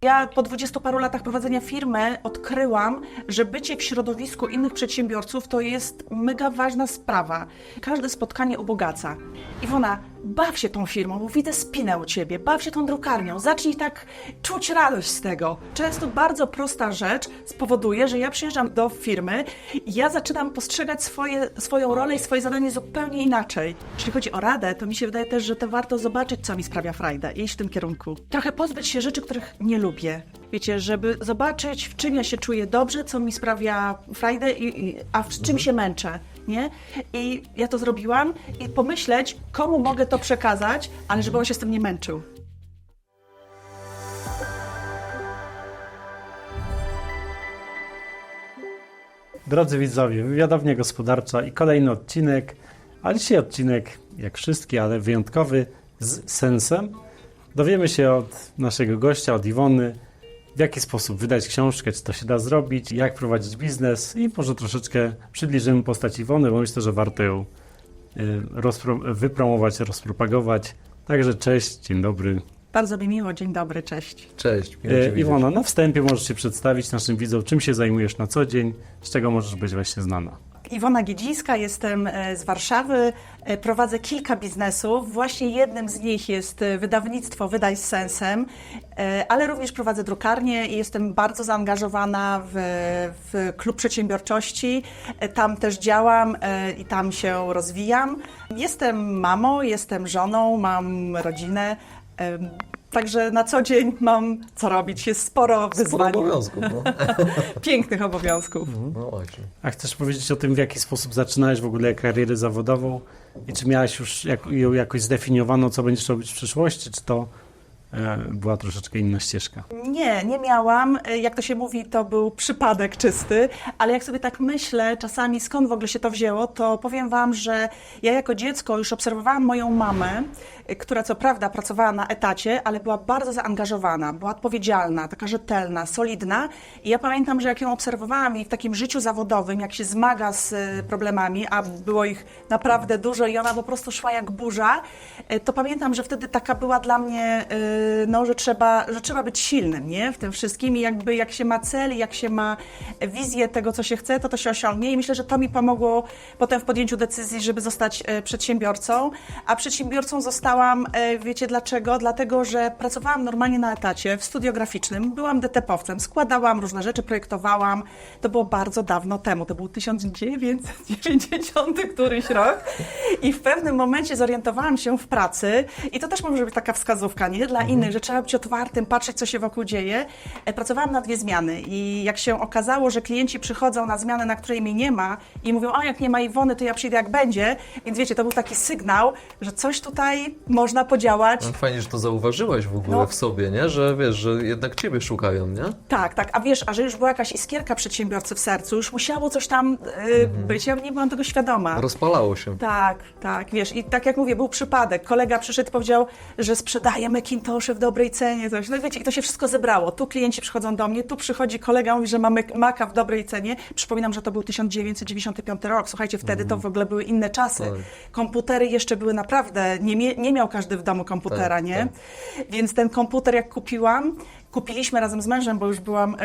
Ja po 20 paru latach prowadzenia firmy odkryłam, że bycie w środowisku innych przedsiębiorców to jest mega ważna sprawa. Każde spotkanie ubogaca. Iwona, baw się tą firmą, bo widzę spinę u Ciebie, baw się tą drukarnią, zacznij tak czuć radość z tego. Często bardzo prosta rzecz spowoduje, że ja przyjeżdżam do firmy i ja zaczynam postrzegać swoją rolę i swoje zadanie zupełnie inaczej. Jeśli chodzi o radę, to mi się wydaje też, że to warto zobaczyć, co mi sprawia frajdę i iść w tym kierunku. Trochę pozbyć się rzeczy, których nie lubię. Wiecie, żeby zobaczyć, w czym ja się czuję dobrze, co mi sprawia frajdę, a w czym się męczę. Nie? I ja to zrobiłam i pomyśleć, komu mogę to przekazać, ale żeby on się z tym nie męczył. Drodzy widzowie, Wywiadownia Gospodarcza i kolejny odcinek, ale dzisiaj odcinek, jak wszystkie, ale wyjątkowy, z sensem. Dowiemy się od naszego gościa, od Iwony, w jaki sposób wydać książkę, czy to się da zrobić, jak prowadzić biznes i może troszeczkę przybliżymy postać Iwony, bo myślę, że warto ją wypromować, rozpropagować. Także cześć, dzień dobry. Bardzo mi miło, dzień dobry, cześć. Cześć, miło Cię widzieć. Iwona, na wstępie możesz się przedstawić naszym widzom, czym się zajmujesz na co dzień, z czego możesz być właśnie znana. Iwona Giedzińska, jestem z Warszawy, prowadzę kilka biznesów, właśnie jednym z nich jest wydawnictwo Wydaj z Sensem, ale również prowadzę drukarnię i jestem bardzo zaangażowana w klub przedsiębiorczości, tam też działam i tam się rozwijam. Jestem mamą, jestem żoną, mam rodzinę, także na co dzień mam co robić, jest sporo wyzwań. Sporo obowiązków, no. Pięknych obowiązków. No właśnie. A chcesz powiedzieć o tym, w jaki sposób zaczynałeś w ogóle karierę zawodową i czy miałaś już ją jakoś zdefiniowaną, co będziesz robić w przyszłości, czy to była troszeczkę inna ścieżka? Nie miałam. Jak to się mówi, to był przypadek czysty, ale jak sobie tak myślę czasami, skąd w ogóle się to wzięło, to powiem Wam, że ja jako dziecko już obserwowałam moją mamę, która co prawda pracowała na etacie, ale była bardzo zaangażowana, była odpowiedzialna, taka rzetelna, solidna i ja pamiętam, że jak ją obserwowałam i w takim życiu zawodowym, jak się zmaga z problemami, a było ich naprawdę dużo i ona po prostu szła jak burza, to pamiętam, że wtedy taka była dla mnie no, że trzeba być silnym, nie? W tym wszystkim i jakby jak się ma cel, jak się ma wizję tego, co się chce, to się osiągnie i myślę, że to mi pomogło potem w podjęciu decyzji, żeby zostać przedsiębiorcą, a przedsiębiorcą zostałam, wiecie dlaczego? Dlatego, że pracowałam normalnie na etacie w studio graficznym, byłam DTP-owcem, składałam różne rzeczy, projektowałam, to było bardzo dawno temu, to był 1990 któryś rok i w pewnym momencie zorientowałam się w pracy i to też może być taka wskazówka, nie? Dla innych, że trzeba być otwartym, patrzeć, co się wokół dzieje. Pracowałam na 2 zmiany i jak się okazało, że klienci przychodzą na zmianę, na której mnie nie ma i mówią, a jak nie ma Iwony, to ja przyjdę jak będzie, więc wiecie, to był taki sygnał, że coś tutaj można podziałać. No, fajnie, że to zauważyłaś w ogóle w sobie, nie? Że wiesz, że jednak Ciebie szukają, nie? Tak, a wiesz, a że już była jakaś iskierka przedsiębiorcy w sercu, już musiało coś tam być, ja nie byłam tego świadoma. Rozpalało się. Tak, wiesz, i tak jak mówię, był przypadek. Kolega przyszedł i powiedział, że sprzedaje Macintosze w dobrej cenie, coś. No i wiecie, i to się wszystko zebrało. Tu klienci przychodzą do mnie, tu przychodzi kolega, mówi, że mamy Maca w dobrej cenie. Przypominam, że to był 1995 rok. Słuchajcie, wtedy to w ogóle były inne czasy. Tak. Komputery jeszcze były naprawdę, nie miał każdy w domu komputera, Tak, nie? tak. Więc ten komputer jak kupiliśmy razem z mężem, bo już byłam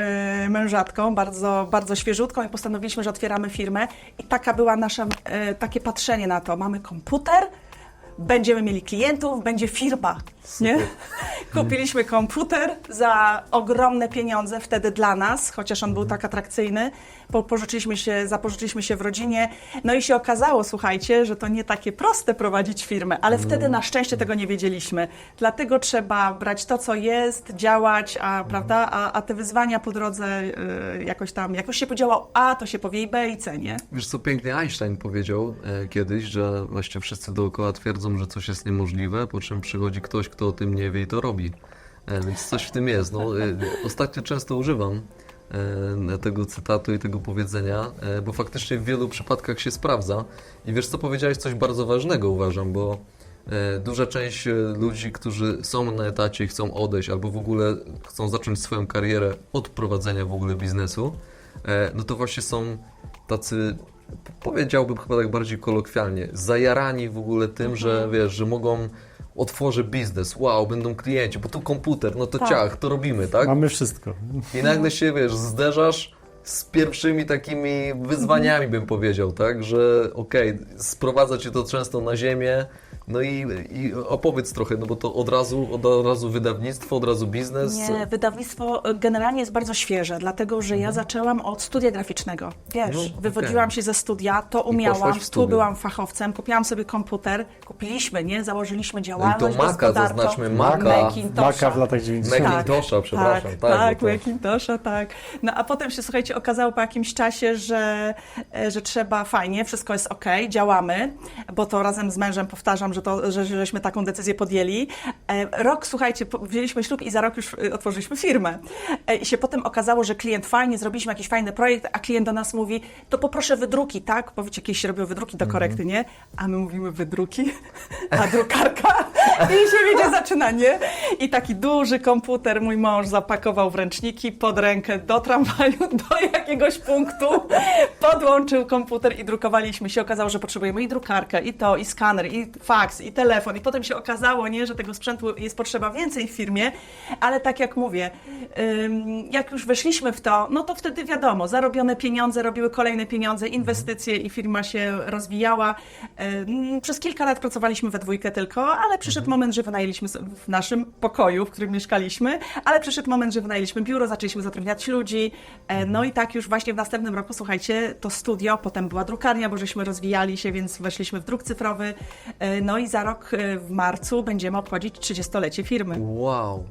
mężatką, bardzo, bardzo świeżutką i postanowiliśmy, że otwieramy firmę i taka była nasze takie patrzenie na to. Mamy komputer, będziemy mieli klientów, będzie firma, nie? Kupiliśmy komputer za ogromne pieniądze wtedy dla nas, chociaż on był tak atrakcyjny, zapożyczyliśmy się w rodzinie, no i się okazało, słuchajcie, że to nie takie proste prowadzić firmę, ale wtedy na szczęście tego nie wiedzieliśmy, dlatego trzeba brać to, co jest, działać, prawda, a te wyzwania po drodze jakoś się podziałało A, to się powie i B i C, nie? Wiesz, co pięknie Einstein powiedział kiedyś, że właśnie wszyscy dookoła twierdzą, że coś jest niemożliwe, po czym przychodzi ktoś, kto o tym nie wie i to robi. Więc coś w tym jest. No, ostatnio często używam tego cytatu i tego powiedzenia, bo faktycznie w wielu przypadkach się sprawdza. I wiesz co, powiedziałeś coś bardzo ważnego, uważam, bo duża część ludzi, którzy są na etacie i chcą odejść albo w ogóle chcą zacząć swoją karierę od prowadzenia w ogóle biznesu, no to właśnie są tacy, powiedziałbym chyba tak bardziej kolokwialnie, zajarani w ogóle tym, że wiesz, że mogą otworzę biznes, wow, będą klienci, bo tu komputer, no to ciach, to robimy, tak? Mamy wszystko. I nagle się, wiesz, zderzasz z pierwszymi takimi wyzwaniami, bym powiedział, tak? Że okej, sprowadza cię to często na ziemię, no i opowiedz trochę, no bo to od razu wydawnictwo, od razu biznes. Nie, wydawnictwo generalnie jest bardzo świeże, dlatego że ja zaczęłam od studia graficznego. Wiesz, No, okej. wywodziłam się ze studia, to poszłaś umiałam, w tu studia. byłam fachowcem, kupiłam sobie komputer, kupiliśmy, nie? Założyliśmy No i działalność to Maca, gospodarczą. zaznaczmy Maca. Maka w latach 90. Macintosha, przepraszam. Tak, bo to- Macintosha, tak. No a potem się, słuchajcie, okazało po jakimś czasie, że trzeba fajnie, wszystko jest okej, działamy, bo to razem z mężem powtarzam, że żeśmy taką decyzję podjęli. Rok, słuchajcie, wzięliśmy ślub i za rok już otworzyliśmy firmę. I się potem okazało, że klient fajnie, zrobiliśmy jakiś fajny projekt, a klient do nas mówi, to poproszę wydruki, tak? Bo wiecie, kiedyś się robiło wydruki do korekty, nie? A my mówimy wydruki, a drukarka i się, wiecie, zaczyna, nie? I taki duży komputer mój mąż zapakował w ręczniki pod rękę do tramwaju, do jakiegoś punktu, podłączył komputer i drukowaliśmy. Się okazało, że potrzebujemy i drukarkę, i to, i skaner, i faks, i telefon. I potem się okazało, nie, że tego sprzętu jest potrzeba więcej w firmie, ale tak jak mówię, jak już weszliśmy w to, no to wtedy wiadomo, zarobione pieniądze robiły kolejne pieniądze, inwestycje i firma się rozwijała. Przez kilka lat pracowaliśmy we dwójkę tylko, ale przyszedł moment, że wynajęliśmy w naszym pokoju, w którym mieszkaliśmy, ale przyszedł moment, że wynajęliśmy biuro, zaczęliśmy zatrudniać ludzi, no i tak już właśnie w następnym roku, słuchajcie, to studio, potem była drukarnia, bo żeśmy rozwijali się, więc weszliśmy w druk cyfrowy, no i za rok w marcu będziemy obchodzić 30-lecie firmy. Wow,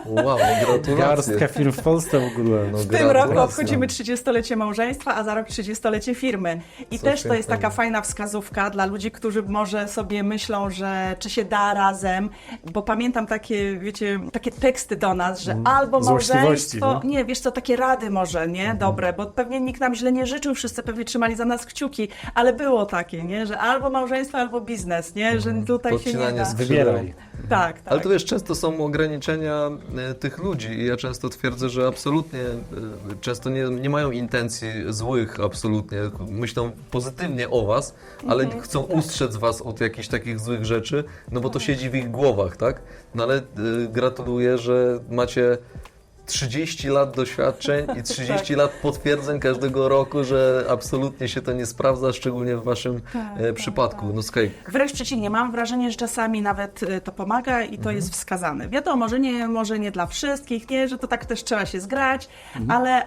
no gratulacje. Garstka firm w Polsce w ogóle. No, W tym roku gratulacje. obchodzimy 30-lecie małżeństwa, a za rok 30-lecie firmy. I Coś też to jest taka pięknego. fajna wskazówka dla ludzi, którzy może sobie myślą, że czy się da razem, bo pamiętam takie, wiecie, takie teksty do nas, że albo Złośliwości, małżeństwo, no. nie, wiesz co, takie rady może, nie, dobre, bo pewnie nikt nam źle nie życzył, wszyscy pewnie trzymali za nas kciuki, ale było takie, nie, że albo małżeństwo, albo biznes, nie, że tutaj się nie Podcinanie da. skrzydeł. Wybieraj. Tak, tak. Ale to wiesz, często są ograniczenia tych ludzi i ja często twierdzę, że absolutnie często nie mają intencji złych, absolutnie. Myślą pozytywnie o was, ale chcą ustrzec was od jakichś takich złych rzeczy, no bo to siedzi w ich głowach, tak? No ale gratuluję, że macie 30 lat doświadczeń i 30 lat potwierdzeń każdego roku, że absolutnie się to nie sprawdza, szczególnie w waszym przypadku. No słuchaj, Wręcz przeciwnie, mam wrażenie, że czasami nawet to pomaga i to jest wskazane. Wiadomo, że może nie dla wszystkich, nie, że to tak też trzeba się zgrać,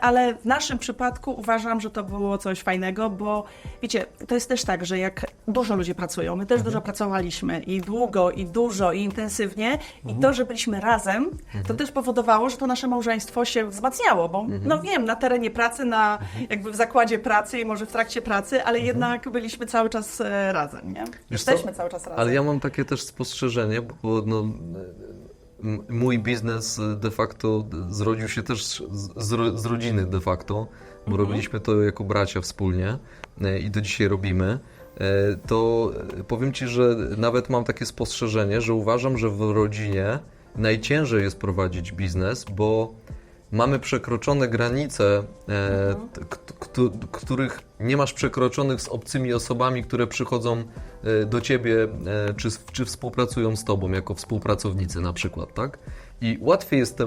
ale w naszym przypadku uważam, że to było coś fajnego, bo wiecie, to jest też tak, że jak dużo ludzie pracują, my też dużo pracowaliśmy i długo, i dużo, i intensywnie i to, że byliśmy razem, to też powodowało, że to nasze małżeństwo się wzmacniało, bo no wiem, na terenie pracy, jakby w zakładzie pracy i może w trakcie pracy, ale jednak byliśmy cały czas razem, nie? Wiesz co? Jesteśmy cały czas razem. Ale ja mam takie też spostrzeżenie, bo no, mój biznes de facto zrodził się też z rodziny de facto, bo robiliśmy to jako bracia wspólnie i do dzisiaj robimy. To powiem Ci, że nawet mam takie spostrzeżenie, że uważam, że w rodzinie najciężej jest prowadzić biznes, bo mamy przekroczone granice, których nie masz przekroczonych z obcymi osobami, które przychodzą do Ciebie czy współpracują z Tobą jako współpracownicy na przykład, tak? I łatwiej jest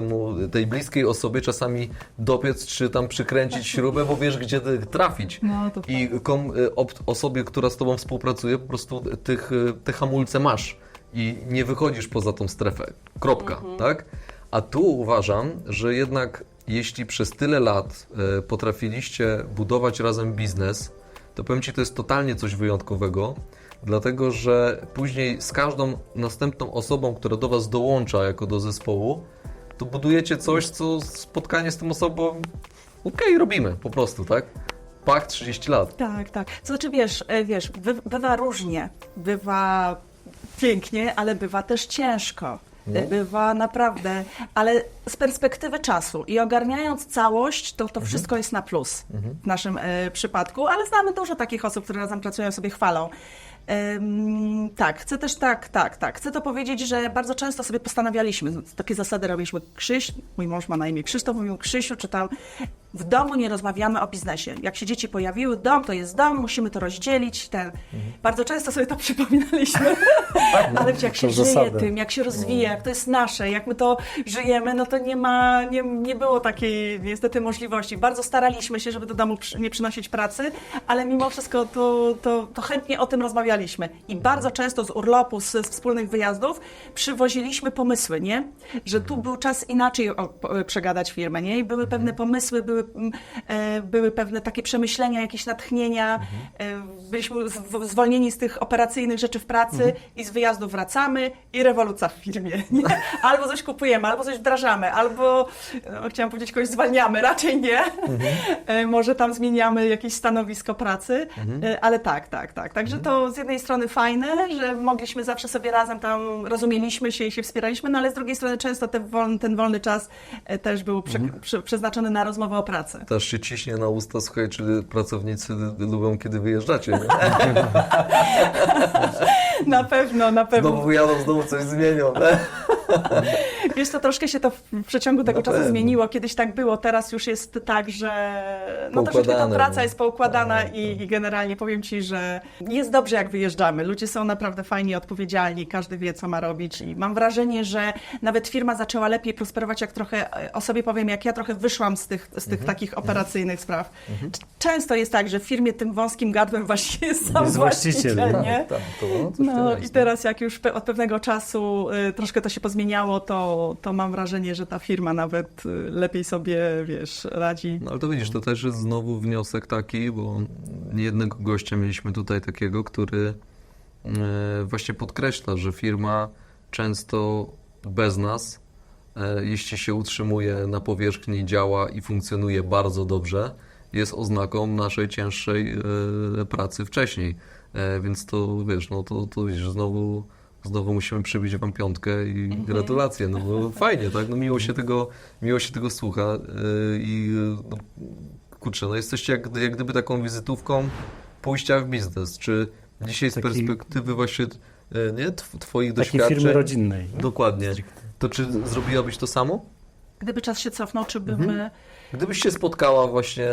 tej bliskiej osobie czasami dopiec czy tam przykręcić śrubę, bo wiesz, gdzie trafić. No, to I osobie, która z Tobą współpracuje, po prostu te hamulce masz i nie wychodzisz poza tą strefę. Kropka, tak? A tu uważam, że jednak jeśli przez tyle lat potrafiliście budować razem biznes, to powiem Ci, to jest totalnie coś wyjątkowego, dlatego że później z każdą następną osobą, która do Was dołącza jako do zespołu, to budujecie coś, co spotkanie z tą osobą, okej, robimy po prostu, tak? Pach 30 lat. Tak, tak. To znaczy, wiesz, bywa różnie, bywa pięknie, ale bywa też ciężko. Bywa naprawdę, ale z perspektywy czasu i ogarniając całość, to wszystko jest na plus w naszym przypadku, ale znamy dużo takich osób, które razem pracują, sobie chwalą. Tak, chcę też chcę to powiedzieć, że bardzo często sobie postanawialiśmy, takie zasady robiliśmy. Mój mąż ma na imię Krzysztof, mówił Krzysiu, czy tam W domu nie rozmawiamy o biznesie. Jak się dzieci pojawiły, dom to jest dom, musimy to rozdzielić. Bardzo często sobie to przypominaliśmy, ale jak się żyje zasada. tym, jak się rozwija, jak to jest nasze, jak my to żyjemy, no to nie było takiej niestety możliwości. Bardzo staraliśmy się, żeby do domu nie przynosić pracy, ale mimo wszystko to chętnie o tym rozmawialiśmy. I bardzo często z urlopu, z wspólnych wyjazdów przywoziliśmy pomysły, nie? Że tu był czas inaczej przegadać firmę, nie? I były pewne pomysły, były pewne takie przemyślenia, jakieś natchnienia. Byliśmy zwolnieni z tych operacyjnych rzeczy w pracy i z wyjazdu wracamy i rewolucja w firmie. Nie? Albo coś kupujemy, albo coś wdrażamy, albo, chciałam powiedzieć, kogoś zwalniamy, raczej nie. Może tam zmieniamy jakieś stanowisko pracy, ale tak. Także to z jednej strony fajne, że mogliśmy zawsze sobie razem tam, rozumieliśmy się i się wspieraliśmy, no ale z drugiej strony często ten wolny czas też był przeznaczony na rozmowę o pracy. Też się ciśnie na usta, słuchaj, czyli pracownicy lubią, kiedy wyjeżdżacie, nie? Na pewno. Znowu wyjadą, znowu coś zmienią, nie? Wiesz co, troszkę się to w przeciągu tego czasu pewno. zmieniło. Kiedyś tak było, teraz już jest tak, że troszeczkę ta Poukładane, praca no. jest poukładana i generalnie powiem Ci, że jest dobrze, jak wyjeżdżamy. Ludzie są naprawdę fajni, odpowiedzialni, każdy wie, co ma robić i mam wrażenie, że nawet firma zaczęła lepiej prosperować, jak trochę, o sobie powiem, jak ja trochę wyszłam z tych takich operacyjnych spraw. Często jest tak, że w firmie tym wąskim gardłem właściwie jest sam Jest właściciel, właściciel, nie? Tak, coś w No tym i jest, teraz jak już od pewnego czasu troszkę to się pozmieniało, to mam wrażenie, że ta firma nawet lepiej sobie, wiesz, radzi. No ale to widzisz, to też jest znowu wniosek taki, bo niejednego gościa mieliśmy tutaj takiego, który właśnie podkreśla, że firma często bez nas, jeśli się utrzymuje na powierzchni, działa i funkcjonuje bardzo dobrze, jest oznaką naszej cięższej pracy wcześniej. Więc to wiesz, no to widzisz, znowu musimy przybić wam piątkę i gratulacje, no bo fajnie, tak? No miło się tego słucha i no, kurczę, no jesteście jak gdyby taką wizytówką pójścia w biznes. Czy dzisiaj z perspektywy właśnie nie, twoich Takiej doświadczeń... firmy rodzinnej. Dokładnie. To czy zrobiłabyś to samo? Gdyby czas się cofnął, czy bym... Gdybyś się spotkała właśnie,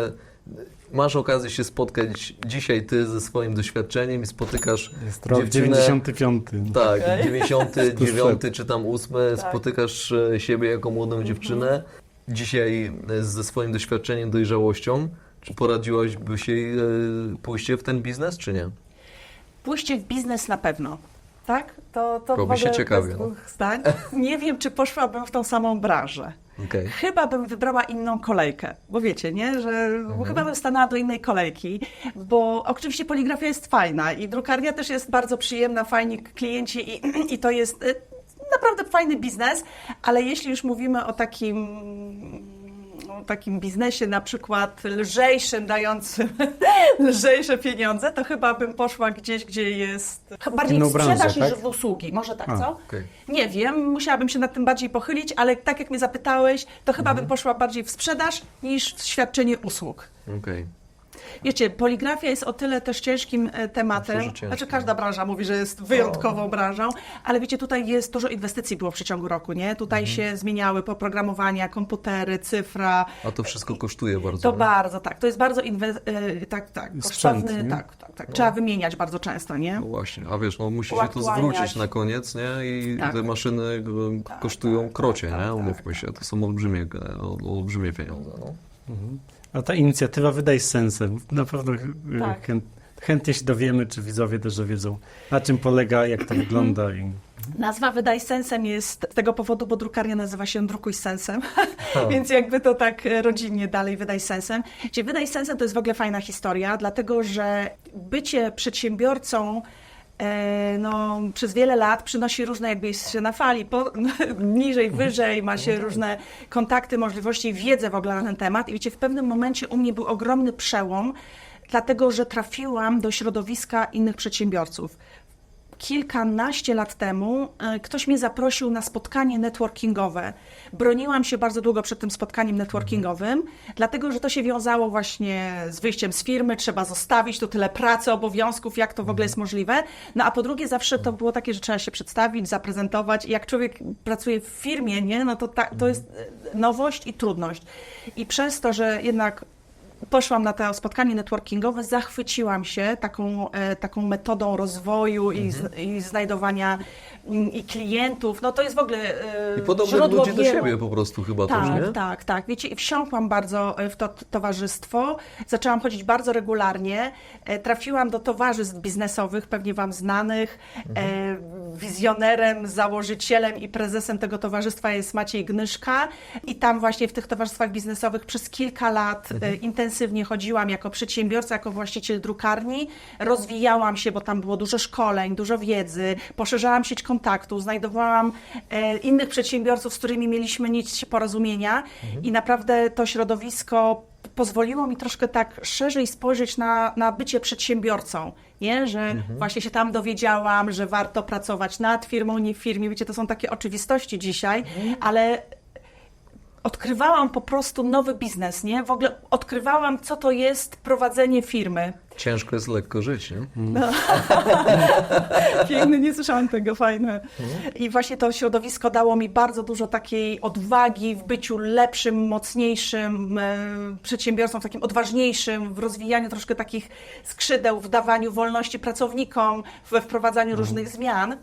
masz okazję się spotkać dzisiaj ty ze swoim doświadczeniem i spotykasz Jest rok dziewczynę, 95. tak, Okej. 99 czy tam 8, spotykasz siebie jako młodą dziewczynę, dzisiaj ze swoim doświadczeniem, dojrzałością, czy poradziłabyś jej pójście w ten biznes, czy nie? Pójście w biznes na pewno, tak? To w Robi się ogóle ciekawie, bez no. dwóch zdań. Nie wiem, czy poszłabym w tą samą branżę. Okej. Chyba bym wybrała inną kolejkę, bo wiecie, nie, że chyba bym stanęła do innej kolejki, bo oczywiście poligrafia jest fajna i drukarnia też jest bardzo przyjemna, fajni klienci i to jest naprawdę fajny biznes, ale jeśli już mówimy o takim biznesie na przykład lżejszym, dającym lżejsze pieniądze, to chyba bym poszła gdzieś, gdzie jest bardziej Inną w sprzedaż branżę, niż tak? w usługi. Może tak, A, co? okej. Nie wiem, musiałabym się nad tym bardziej pochylić, ale tak jak mnie zapytałeś, to chyba bym poszła bardziej w sprzedaż niż w świadczenie usług. Okej. Wiecie, poligrafia jest o tyle też ciężkim tematem, Myślę, że ciężkim. znaczy każda branża mówi, że jest wyjątkową branżą, ale wiecie, tutaj jest dużo inwestycji było w przeciągu roku, nie? Tutaj się zmieniały oprogramowania, komputery, cyfra. A to wszystko kosztuje bardzo. To nie? bardzo, tak. To jest bardzo Sprzęt, kosztowny, nie? tak. Trzeba wymieniać bardzo często, nie? No właśnie, a wiesz, no musi się to Uaktualniać. zwrócić na koniec, nie? I Tak. te maszyny kosztują krocie, nie? Umówmy się, to są olbrzymie pieniądze, no. A ta inicjatywa wydaje sensem. Na pewno Tak. chętnie się dowiemy, czy widzowie też wiedzą, na czym polega, jak to wygląda. Nazwa Wydaj Sensem jest z tego powodu, bo drukarnia nazywa się Drukuj z Sensem, więc jakby to tak rodzinnie dalej Wydaj Sensem. Czyli Wydaj Sensem to jest w ogóle fajna historia, dlatego że bycie przedsiębiorcą przez wiele lat przynosi różne, jakby jest się na fali, niżej, wyżej, ma się różne kontakty, możliwości, wiedzę w ogóle na ten temat. I wiecie, w pewnym momencie u mnie był ogromny przełom, dlatego że trafiłam do środowiska innych przedsiębiorców. kilkanaście lat temu ktoś mnie zaprosił na spotkanie networkingowe. Broniłam się bardzo długo przed tym spotkaniem networkingowym, dlatego że to się wiązało właśnie z wyjściem z firmy, trzeba zostawić tu tyle pracy, obowiązków, jak to w ogóle jest możliwe. No a po drugie zawsze to było takie, że trzeba się przedstawić, zaprezentować i jak człowiek pracuje w firmie, nie, no to jest nowość i trudność. I przez to, że jednak poszłam na to spotkanie networkingowe, zachwyciłam się taką metodą rozwoju i znajdowania i klientów. No to jest w ogóle I podobnych źródło ludzi do wielu. siebie po prostu chyba Tak, też, nie? tak. Wiecie, i wsiąkłam bardzo w to towarzystwo. Zaczęłam chodzić bardzo regularnie. Trafiłam do towarzystw biznesowych, pewnie wam znanych. Wizjonerem, założycielem i prezesem tego towarzystwa jest Maciej Gnyszka. I tam właśnie w tych towarzystwach biznesowych przez kilka lat intensywnie chodziłam jako przedsiębiorca, jako właściciel drukarni. Rozwijałam się, bo tam było dużo szkoleń, dużo wiedzy. Poszerzałam sieć kontaktów, znajdowałam innych przedsiębiorców, z którymi mieliśmy nić porozumienia i naprawdę to środowisko pozwoliło mi troszkę tak szerzej spojrzeć na bycie przedsiębiorcą, nie? Że właśnie się tam dowiedziałam, że warto pracować nad firmą, nie w firmie. Wiecie, to są takie oczywistości dzisiaj, ale odkrywałam po prostu nowy biznes, nie? W ogóle odkrywałam, co to jest prowadzenie firmy. Ciężko jest lekko żyć, nie? Piękny, nie słyszałam tego, fajne. I właśnie to środowisko dało mi bardzo dużo takiej odwagi w byciu lepszym, mocniejszym przedsiębiorcą, takim odważniejszym, w rozwijaniu troszkę takich skrzydeł, w dawaniu wolności pracownikom, we wprowadzaniu różnych zmian.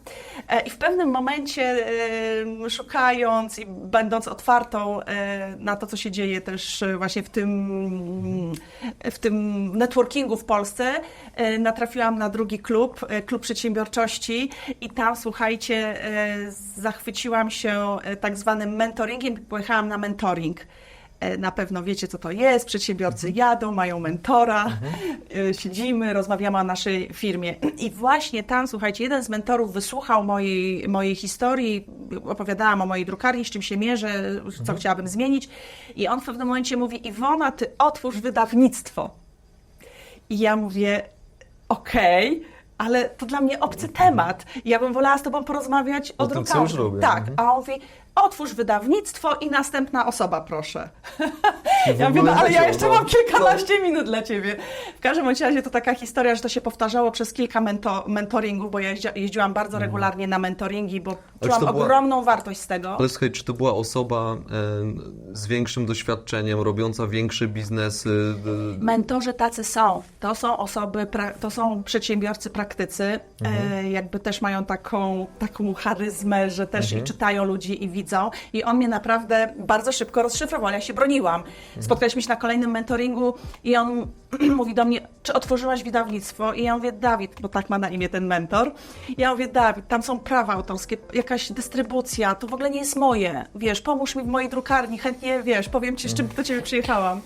I w pewnym momencie szukając i będąc otwartą na to, co się dzieje też właśnie w tym networkingu w Polsce, natrafiłam na drugi klub przedsiębiorczości i tam, słuchajcie, zachwyciłam się tak zwanym mentoringiem, pojechałam na mentoring. Na pewno wiecie, co to jest. Przedsiębiorcy jadą, mają mentora, siedzimy, rozmawiamy o naszej firmie. I właśnie tam, słuchajcie, jeden z mentorów wysłuchał mojej historii, opowiadałam o mojej drukarni, z czym się mierzę, co chciałabym zmienić. I on w pewnym momencie mówi: Iwona, ty otwórz wydawnictwo. I ja mówię: okej, ale to dla mnie obcy temat. Ja bym wolała z tobą porozmawiać o tym, co drukarni. już robię. Tak, a on mówi: otwórz wydawnictwo i następna osoba, proszę. Ja mówię: no ale ja jeszcze mam kilkanaście minut dla ciebie. W każdym razie to taka historia, że to się powtarzało przez kilka mentoringów, bo ja jeździłam bardzo regularnie na mentoringi, bo czułam ogromną wartość z tego. Ale słuchaj, czy to była osoba z większym doświadczeniem, robiąca większe biznesy? Mentorzy tacy są. To są osoby, to są przedsiębiorcy, praktycy. Jakby też mają taką charyzmę, że też i czytają ludzi i widzą. I on mnie naprawdę bardzo szybko rozszyfrował. Ja się broniłam. Spotkaliśmy się na kolejnym mentoringu i on mówi do mnie: czy otworzyłaś wydawnictwo? I ja mówię: Dawid, bo tak ma na imię ten mentor. Ja mówię: Dawid, tam są prawa autorskie, jakaś dystrybucja, to w ogóle nie jest moje. Wiesz, pomóż mi w mojej drukarni, chętnie, wiesz, powiem ci, z czym do ciebie przyjechałam.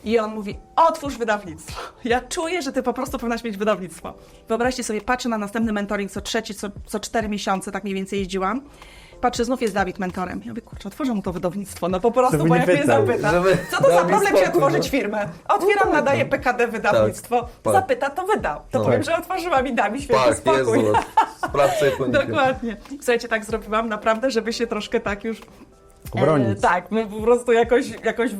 I on mówi: otwórz wydawnictwo. Ja czuję, że ty po prostu powinnaś mieć wydawnictwo. Wyobraźcie sobie, patrzę na następny mentoring co 4 miesiące, tak mniej więcej jeździłam. Patrzę, znów jest Dawid mentorem. Ja mówię: kurczę, otworzę mu to wydawnictwo. No po prostu, Żeby bo nie jak mnie pytał. zapyta, co to za Dawid problem się spokój, otworzyć no. firmę? Otwieram, nadaję PKD wydawnictwo. tak. Zapyta, to wydał. To powiem, że otworzyłam i da mi świetny Tak, jest, spokój. zobacz. Sprawdź sobie Dokładnie. Słuchajcie, tak zrobiłam naprawdę, żeby się troszkę tak już Obronić. tak, po prostu jakoś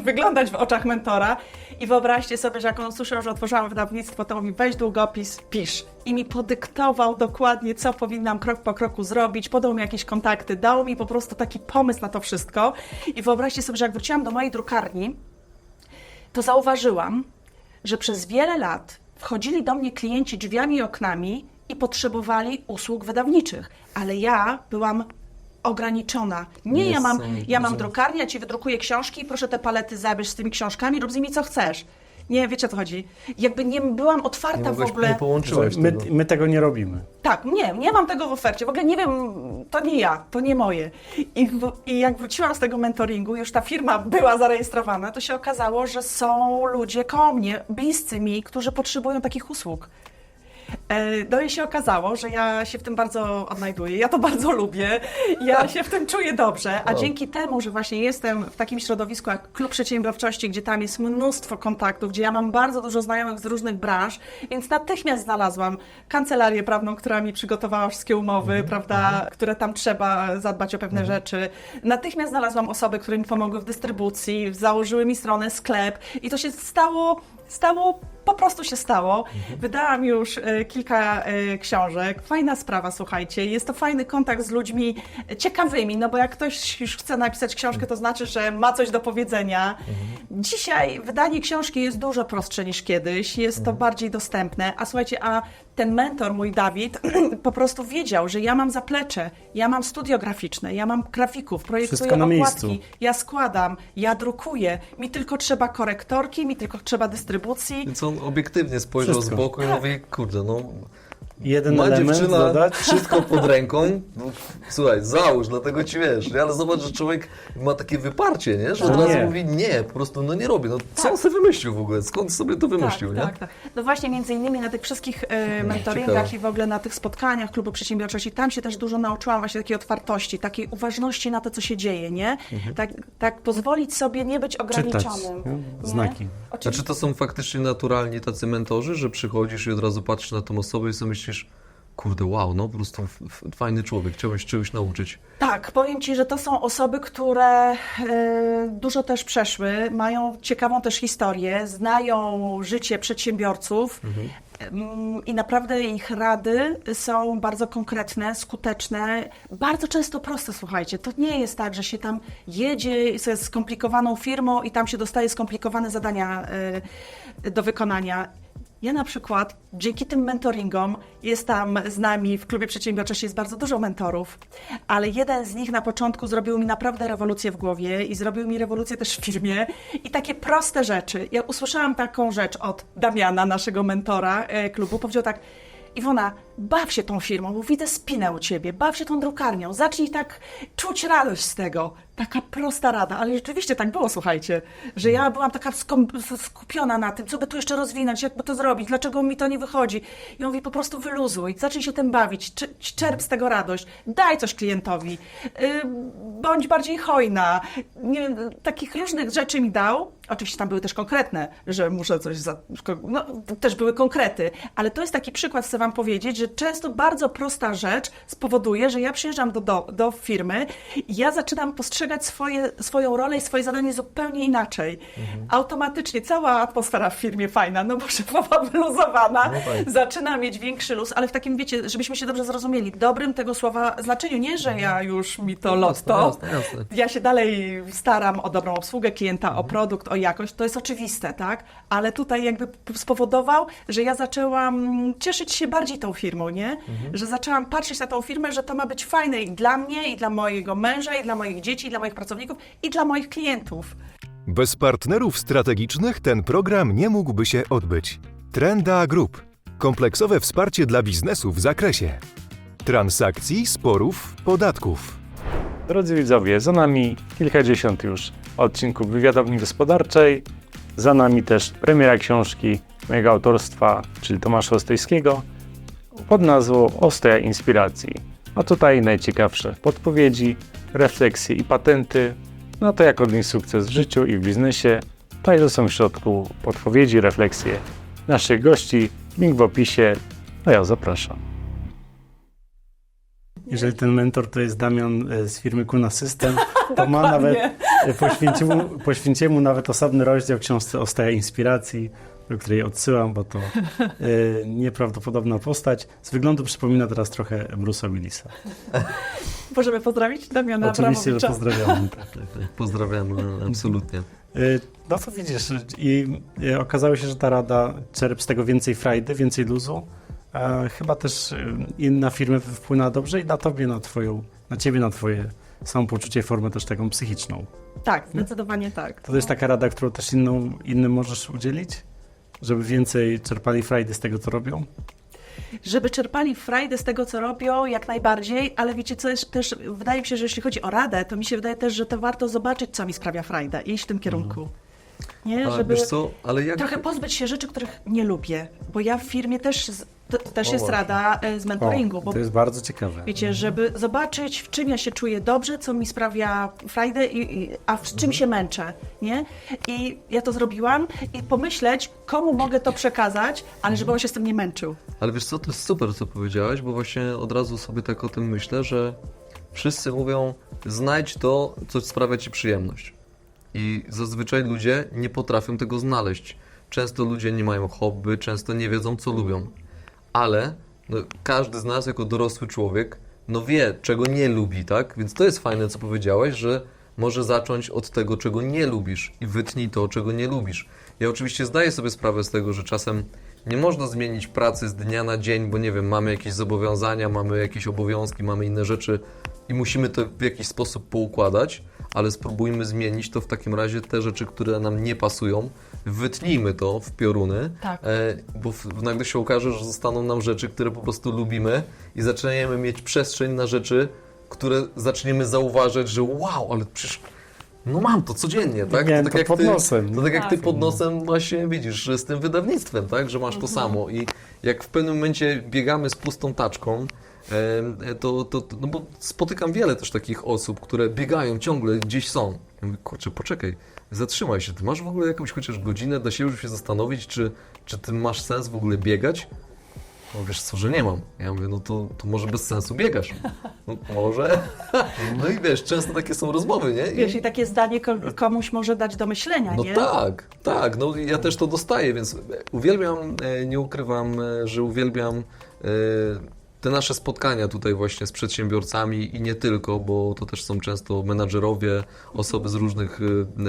wyglądać w oczach mentora. I wyobraźcie sobie, że jak on usłyszał, że otworzyłam wydawnictwo, to mówi: weź długopis, pisz. I mi podyktował dokładnie, co powinnam krok po kroku zrobić, podał mi jakieś kontakty, dał mi po prostu taki pomysł na to wszystko. I wyobraźcie sobie, że jak wróciłam do mojej drukarni, to zauważyłam, że przez wiele lat wchodzili do mnie klienci drzwiami i oknami i potrzebowali usług wydawniczych, ale ja byłam ograniczona. Nie, ja mam drukarnię, ja ci wydrukuję książki, proszę te palety zabierz z tymi książkami, rób z nimi co chcesz. Nie, wiecie o co chodzi. Jakby nie byłam otwarta w ogóle. Nie połączyłeś My, tego. my tego nie robimy. Tak, nie mam tego w ofercie. W ogóle nie wiem, to nie ja, to nie moje. I jak wróciłam z tego mentoringu, już ta firma była zarejestrowana, to się okazało, że są ludzie koło mnie, bliscy mi, którzy potrzebują takich usług. No i się okazało, że ja się w tym bardzo odnajduję, ja to bardzo lubię, ja się w tym czuję dobrze, a dzięki temu, że właśnie jestem w takim środowisku jak Klub Przedsiębiorczości, gdzie tam jest mnóstwo kontaktów, gdzie ja mam bardzo dużo znajomych z różnych branż, więc natychmiast znalazłam kancelarię prawną, która mi przygotowała wszystkie umowy, prawda, które tam trzeba zadbać o pewne rzeczy. Natychmiast znalazłam osoby, które mi pomogły w dystrybucji, założyły mi stronę, sklep i to się stało, po prostu się stało. Wydałam już kilka książek. Fajna sprawa, słuchajcie. Jest to fajny kontakt z ludźmi ciekawymi, no bo jak ktoś już chce napisać książkę, to znaczy, że ma coś do powiedzenia. Dzisiaj wydanie książki jest dużo prostsze niż kiedyś. Jest to bardziej dostępne. A słuchajcie, a ten mentor, mój Dawid, po prostu wiedział, że ja mam zaplecze, ja mam studio graficzne, ja mam grafików, projektuję Wszystko na okładki, miejscu. ja składam, ja drukuję. Mi tylko trzeba korektorki, mi tylko trzeba dystrybucji. Więc on obiektywnie spojrzał Wszystko. z boku i mówi, kurde, no Jeden ma element dziewczyna dodać. wszystko pod ręką, no, słuchaj, załóż, dlatego ci wiesz, ale zobacz, że człowiek ma takie wyparcie, nie? Że od No razu nie. mówi, nie, po prostu no nie robię, no co on sobie wymyślił w ogóle, skąd sobie to wymyślił, nie? Tak. No właśnie między innymi na tych wszystkich mentoringach ciekawe. i w ogóle na tych spotkaniach Klubu Przedsiębiorczości, tam się też dużo nauczyłam właśnie takiej otwartości, takiej uważności na to, co się dzieje, nie? Tak pozwolić sobie nie być Czytać ograniczonym. no, nie? znaki. Znaczy to są faktycznie naturalni tacy mentorzy, że przychodzisz i od razu patrzysz na tą osobę i sobie myślisz, kurde, wow, no po prostu fajny człowiek, chciałeś czegoś nauczyć. Tak, powiem Ci, że to są osoby, które dużo też przeszły, mają ciekawą też historię, znają życie przedsiębiorców i naprawdę ich rady są bardzo konkretne, skuteczne, bardzo często proste, słuchajcie. To nie jest tak, że się tam jedzie ze skomplikowaną firmą i tam się dostaje skomplikowane zadania do wykonania. Ja na przykład dzięki tym mentoringom, jest tam z nami w Klubie Przedsiębiorczości jest bardzo dużo mentorów, ale jeden z nich na początku zrobił mi naprawdę rewolucję w głowie i zrobił mi rewolucję też w firmie i takie proste rzeczy. Ja usłyszałam taką rzecz od Damiana, naszego mentora klubu, powiedział tak: Iwona, baw się tą firmą, bo widzę spinę u Ciebie, baw się tą drukarnią, zacznij tak czuć radość z tego. Taka prosta rada, ale rzeczywiście tak było, słuchajcie, że ja byłam taka skupiona na tym, co by tu jeszcze rozwinąć, jak by to zrobić, dlaczego mi to nie wychodzi. I on mówi, po prostu wyluzuj, zacznij się tym bawić, czerp z tego radość, daj coś klientowi, bądź bardziej hojna. Nie, takich różnych rzeczy mi dał. Oczywiście tam były też konkretne, że muszę coś, no, też były konkrety, ale to jest taki przykład, chcę Wam powiedzieć, że często bardzo prosta rzecz spowoduje, że ja przyjeżdżam do firmy i ja zaczynam postrzegać swoją rolę i swoje zadanie zupełnie inaczej. Automatycznie cała atmosfera w firmie fajna, no bo szefowa wyluzowana, zaczyna mieć większy luz, ale w takim, wiecie, żebyśmy się dobrze zrozumieli, dobrym tego słowa znaczeniu, nie, że ja już mi to lotto, Jasne. ja się dalej staram o dobrą obsługę klienta, o produkt, o jakość, to jest oczywiste, tak? Ale tutaj jakby spowodował, że ja zaczęłam cieszyć się bardziej tą firmą, nie? Że zaczęłam patrzeć na tą firmę, że to ma być fajne i dla mnie, i dla mojego męża, i dla moich dzieci, i dla moich pracowników, i dla moich klientów. Bez partnerów strategicznych ten program nie mógłby się odbyć. Trenda Group. Kompleksowe wsparcie dla biznesu w zakresie transakcji, sporów, podatków. Drodzy widzowie, za nami kilkadziesiąt już odcinków Wywiadowni Gospodarczej, za nami też premiera książki mojego autorstwa, czyli Tomasza Ostojskiego, pod nazwą Ostoja Inspiracji. A tutaj najciekawsze podpowiedzi, refleksje i patenty na to, jak odnieść sukces w życiu i w biznesie. Także są w środku podpowiedzi, refleksje naszych gości. Link w opisie, a ja zapraszam. Jeżeli ten mentor to jest Damian z firmy Kuna System, to ma nawet, poświęciłem mu nawet osobny rozdział w książce Ostoja Inspiracji, do której odsyłam, bo to nieprawdopodobna postać. Z wyglądu przypomina teraz trochę Bruce'a Willisa. Możemy pozdrowić Damiana Oczywiście, że Abramowicza. pozdrawiam. Pozdrawiamy, absolutnie. No to widzisz, i okazało się, że ta rada czerp z tego więcej frajdy, więcej luzu. Chyba też inna firma wpłynęła dobrze i na tobie, na ciebie, na twoje samopoczucie, formę też taką psychiczną. Tak, zdecydowanie tak. To jest taka rada, którą też innym możesz udzielić? Żeby więcej czerpali frajdy z tego, co robią? Żeby czerpali frajdę z tego, co robią, jak najbardziej, ale wiecie co, jest też wydaje mi się, że jeśli chodzi o radę, to mi się wydaje też, że to warto zobaczyć, co mi sprawia frajdę i iść w tym kierunku. nie? A Żeby wiesz co, ale jak... trochę pozbyć się rzeczy, których nie lubię, bo ja w firmie też jest właśnie. rada z mentoringu, bo to jest bardzo ciekawe. wiecie, żeby zobaczyć, w czym ja się czuję dobrze, co mi sprawia frajdę, a w czym się męczę, nie? I ja to zrobiłam i pomyśleć, komu mogę to przekazać, ale żeby on się z tym nie męczył. Ale wiesz co, to jest super, co powiedziałaś, bo właśnie od razu sobie tak o tym myślę, że wszyscy mówią, znajdź to, co sprawia ci przyjemność. I zazwyczaj ludzie nie potrafią tego znaleźć. Często ludzie nie mają hobby, często nie wiedzą, co lubią. Ale no, każdy z nas jako dorosły człowiek wie, czego nie lubi, tak? Więc to jest fajne, co powiedziałeś, że może zacząć od tego, czego nie lubisz i wytnij to, czego nie lubisz. Ja oczywiście zdaję sobie sprawę z tego, że czasem nie można zmienić pracy z dnia na dzień, bo nie wiem, mamy jakieś zobowiązania, mamy jakieś obowiązki, mamy inne rzeczy i musimy to w jakiś sposób poukładać, ale spróbujmy zmienić to w takim razie te rzeczy, które nam nie pasują, wytnijmy to w pioruny, Tak. bo nagle się okaże, że zostaną nam rzeczy, które po prostu lubimy i zaczniemy mieć przestrzeń na rzeczy, które zaczniemy zauważać, że wow, ale przecież mam to codziennie, tak? Miałem to jak pod nosem. To tak jak ty Tak. pod nosem właśnie widzisz z tym wydawnictwem, tak? Że masz to samo i jak w pewnym momencie biegamy z pustą taczką, no bo spotykam wiele też takich osób, które biegają ciągle, gdzieś są. Ja mówię, kurczę, poczekaj, zatrzymaj się, ty masz w ogóle jakąś chociaż godzinę dla siebie, żeby się zastanowić, czy ty masz sens w ogóle biegać? No wiesz co, że nie mam. Ja mówię, no to może bez sensu biegasz. No, może. No i wiesz, często takie są rozmowy, nie? Wiesz, i takie zdanie komuś może dać do myślenia, No nie? tak, no ja też to dostaję, więc uwielbiam, nie ukrywam, że uwielbiam te nasze spotkania tutaj właśnie z przedsiębiorcami i nie tylko, bo to też są często menadżerowie, osoby z różnych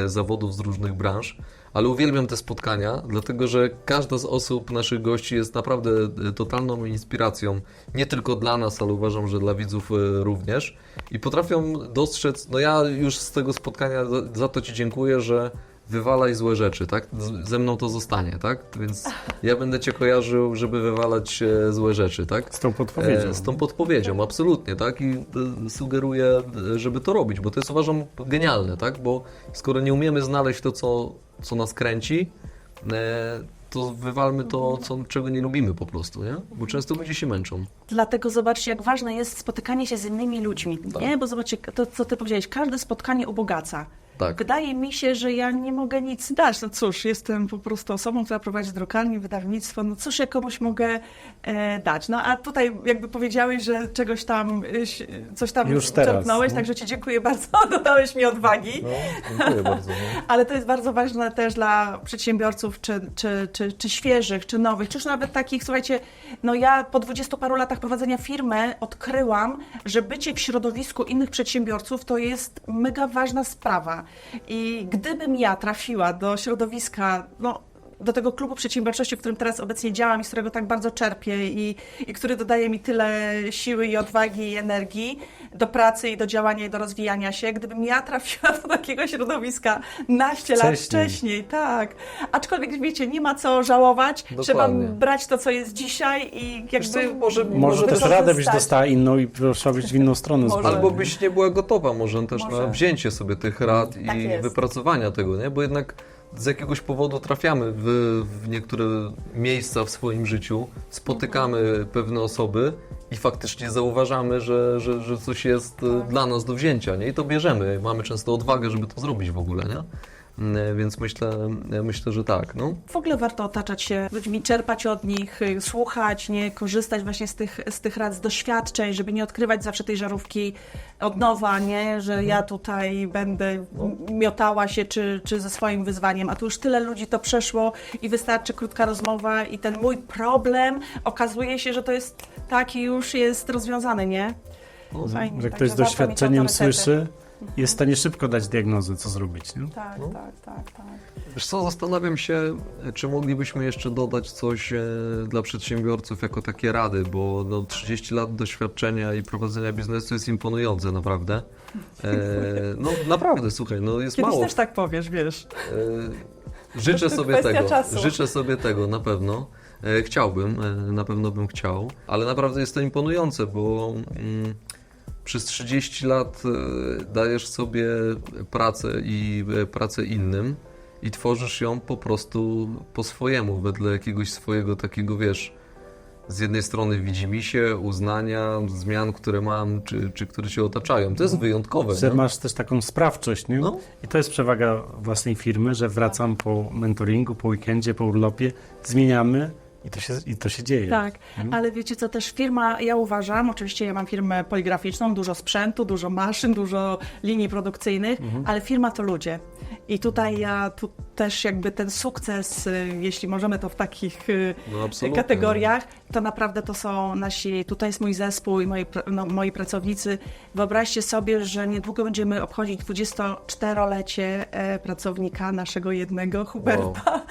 zawodów, z różnych branż, ale uwielbiam te spotkania, dlatego że każda z osób, naszych gości jest naprawdę totalną inspiracją, nie tylko dla nas, ale uważam, że dla widzów również i potrafią dostrzec, no ja już z tego spotkania za to Ci dziękuję, że wywalaj złe rzeczy, tak? Ze mną to zostanie, tak? Więc ja będę Cię kojarzył, żeby wywalać złe rzeczy, tak? Z tą podpowiedzią. Z tą podpowiedzią, absolutnie, tak? I sugeruję, żeby to robić, bo to jest, uważam, genialne, tak? Bo skoro nie umiemy znaleźć to, co nas kręci, to wywalmy to, czego nie lubimy po prostu, nie? Bo często ludzie się męczą. Dlatego zobaczcie, jak ważne jest spotykanie się z innymi ludźmi, nie? Bo zobaczcie, to co ty powiedziałeś, każde spotkanie ubogaca. Tak. Wydaje mi się, że ja nie mogę nic dać. No cóż, jestem po prostu osobą, która prowadzi drukarnię, wydawnictwo. No cóż ja komuś mogę dać? No a tutaj jakby powiedziałeś, że czegoś tam, coś tam Już teraz, czerpnąłeś, no. także Ci dziękuję bardzo, dodałeś mi odwagi. No, dziękuję bardzo. No. Ale to jest bardzo ważne też dla przedsiębiorców, czy świeżych, czy nowych, czy już nawet takich, słuchajcie, no ja po 20 paru latach prowadzenia firmy odkryłam, że bycie w środowisku innych przedsiębiorców to jest mega ważna sprawa. I gdybym ja trafiła do środowiska, no do tego klubu przedsiębiorczości, w którym teraz obecnie działam i z którego tak bardzo czerpię i który dodaje mi tyle siły i odwagi i energii do pracy i do działania i do rozwijania się, gdybym ja trafiła do takiego środowiska naście lat wcześniej, tak. Aczkolwiek wiecie, nie ma co żałować, trzeba Dokładnie. brać to, co jest dzisiaj i jakby... Może też radę byś dostała inną i poszła być w inną stronę Może. zupełnie. Albo byś nie była gotowa może też na wzięcie sobie tych rad Tak i jest. wypracowania tego, nie? Bo jednak z jakiegoś powodu trafiamy w niektóre miejsca w swoim życiu, spotykamy pewne osoby i faktycznie zauważamy, że coś jest dla nas do wzięcia, nie? I to bierzemy. Mamy często odwagę, żeby to zrobić w ogóle, nie? Więc myślę, że tak, no. W ogóle warto otaczać się ludźmi, czerpać od nich, słuchać, nie korzystać właśnie z tych rad, z doświadczeń, żeby nie odkrywać zawsze tej żarówki od nowa, nie, że ja tutaj będę miotała się czy ze swoim wyzwaniem, a tu już tyle ludzi to przeszło i wystarczy krótka rozmowa i ten mój problem okazuje się, że to jest taki już jest rozwiązany, nie? Fajnie, Że także ktoś z warto mieć doświadczeniem autorytety. słyszy, jest w stanie szybko dać diagnozę, co zrobić. Nie? Tak. Wiesz co, zastanawiam się, czy moglibyśmy jeszcze dodać coś dla przedsiębiorców jako takie rady, bo 30 lat doświadczenia i prowadzenia biznesu jest imponujące, naprawdę. No naprawdę, słuchaj, no jest Kiedyś mało. też tak powiesz, wiesz. Życzę To sobie kwestia tego, czasu. życzę sobie tego na pewno. Chciałbym, na pewno bym chciał, ale naprawdę jest to imponujące, bo przez 30 lat dajesz sobie pracę i pracę innym i tworzysz ją po prostu po swojemu, wedle jakiegoś swojego takiego, wiesz, z jednej strony widzimisię, uznania, zmian, które mam, czy które cię otaczają. To jest wyjątkowe. Że nie? masz też taką sprawczość, nie? No. I to jest przewaga własnej firmy, że wracam po mentoringu, po weekendzie, po urlopie, zmieniamy i to się dzieje. Tak, ale wiecie co, też firma, ja uważam, oczywiście ja mam firmę poligraficzną, dużo sprzętu, dużo maszyn, dużo linii produkcyjnych, ale firma to ludzie. I tutaj tu też jakby ten sukces, jeśli możemy to w takich No, absolutnie. kategoriach, to naprawdę to są nasi, tutaj jest mój zespół i moi pracownicy. Wyobraźcie sobie, że niedługo będziemy obchodzić 24-lecie pracownika naszego jednego, Huberta.